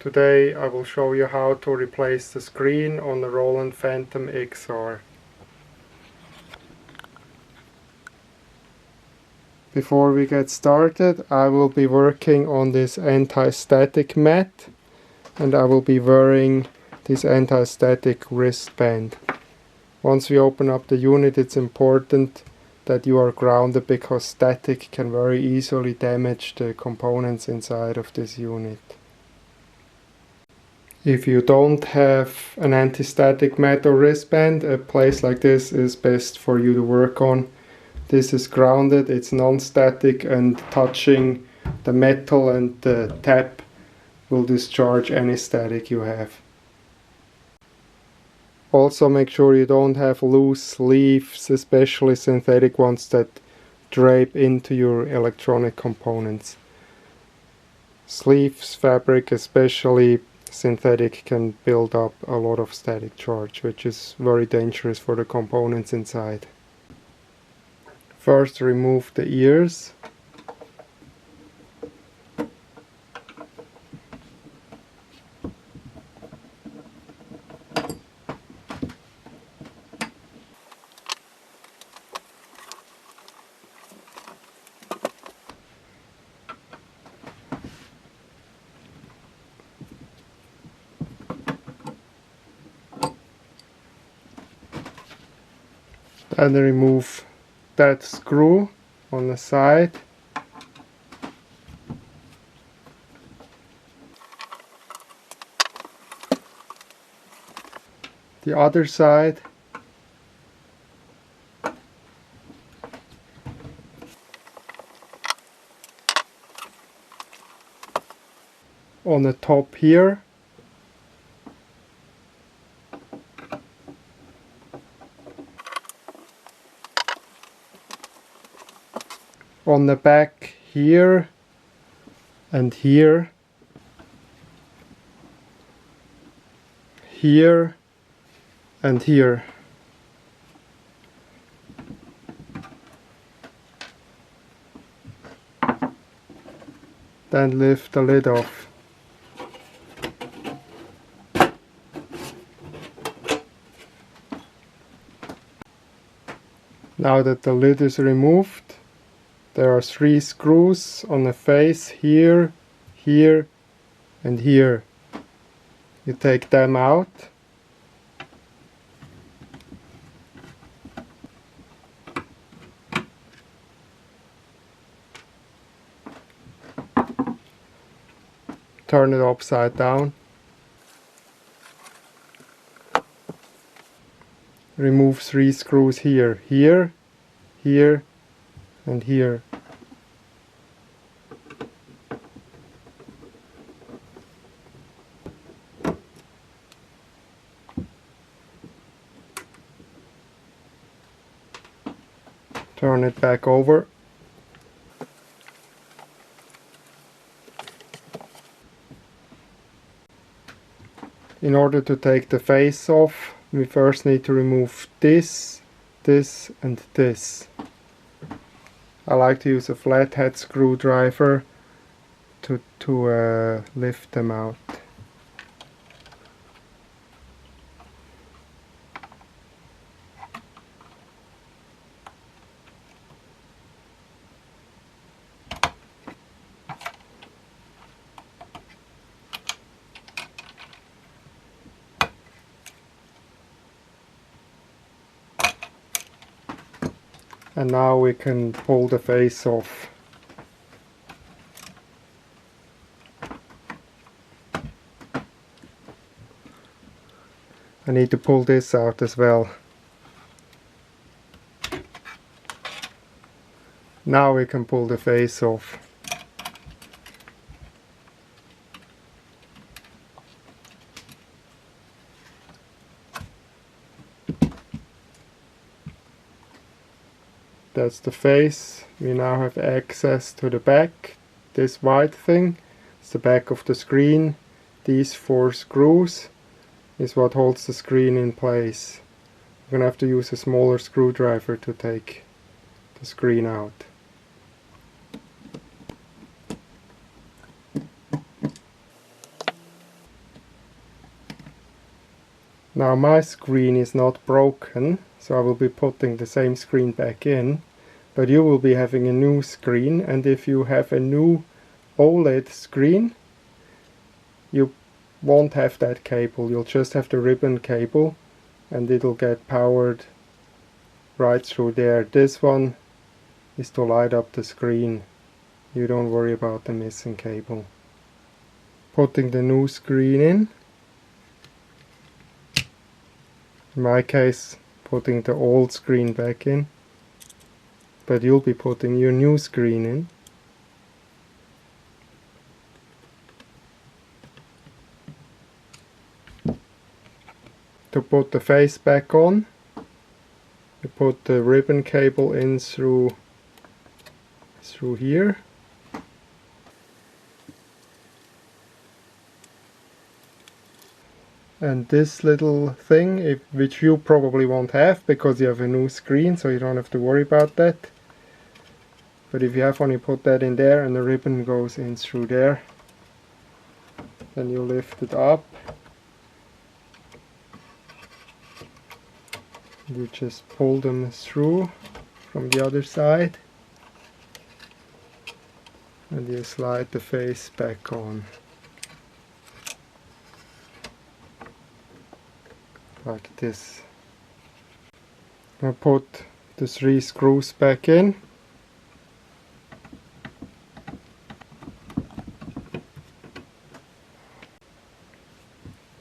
Today I will show you how to replace the screen on the Roland Fantom XR. Before we get started, I will be working on this anti-static mat, and I will be wearing this anti-static wristband. Once we open up the unit, it's important that you are grounded because static can very easily damage the components inside of this unit. If you don't have an anti-static mat or wristband, a place like this is best for you to work on. This is grounded, it's non-static, and touching the metal and the tap will discharge any static you have. Also make sure you don't have loose sleeves, especially synthetic ones that drape into your electronic components. Sleeves, fabric, especially synthetic, can build up a lot of static charge, which is very dangerous for the components inside. First, remove the ears. And remove that screw on the side. The other side. On the top here. On the back here and here, here and here. Then lift the lid off. Now that the lid is removed, there are 3 screws on the face here, here and here. You take them out. Turn it upside down. Remove 3 screws here, here, here and here. Turn it back over. In order to take the face off, we first need to remove this, this and this. I like to use a flathead screwdriver to lift them out. And now we can pull the face off. I need to pull this out as well. Now we can pull the face off. That's the face. We now have access to the back. This white thing is the back of the screen. These 4 screws is what holds the screen in place. We're gonna have to use a smaller screwdriver to take the screen out. Now my screen is not broken, so I will be putting the same screen back in, but you will be having a new screen, and if you have a new OLED screen, you won't have that cable. You'll just have the ribbon cable, and it'll get powered right through there. This one is to light up the screen. You don't worry about the missing cable. Putting the new screen in. In my case, putting the old screen back in. But you'll be putting your new screen in. To put the face back on, you put the ribbon cable in through here. And this little thing, which you probably won't have because you have a new screen, so you don't have to worry about that. But if you have one, you put that in there and the ribbon goes in through there. Then you lift it up. You just pull them through from the other side. And you slide the face back on. Like this. Now put the 3 screws back in.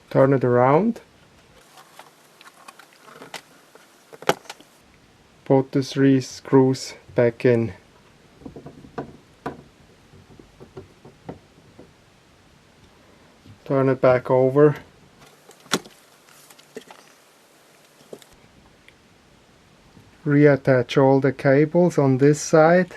Turn it around. Put the 3 screws back in. Turn it back over. Reattach all the cables on this side.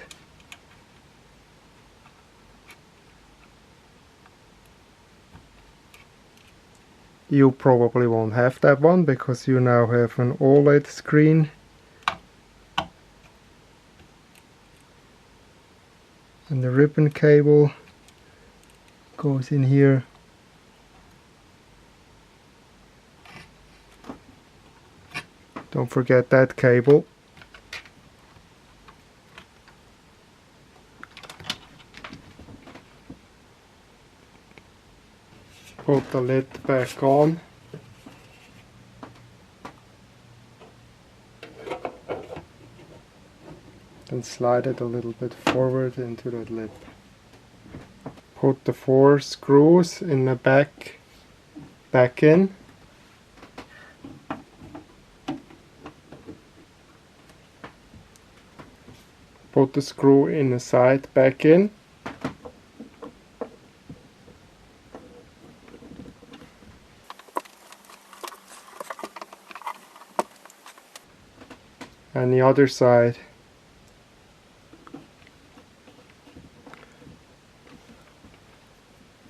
You probably won't have that one because you now have an OLED screen. And the ribbon cable goes in here. Don't forget that cable. Put the lid back on. And slide it a little bit forward into the lid. Put the 4 screws in the back in. Put the screw in the side back in. And the other side.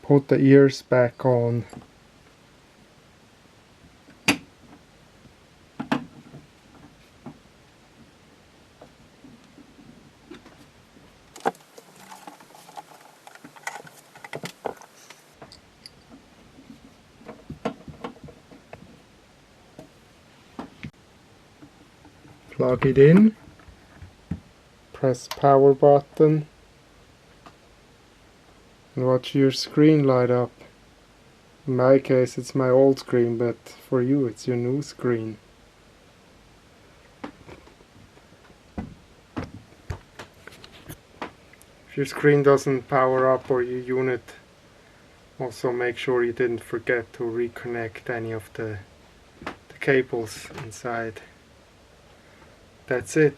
Put the ears back on. Plug it in, press power button, and watch your screen light up. In my case it's my old screen, but for you it's your new screen. If your screen doesn't power up or your unit, also make sure you didn't forget to reconnect any of the cables inside. That's it.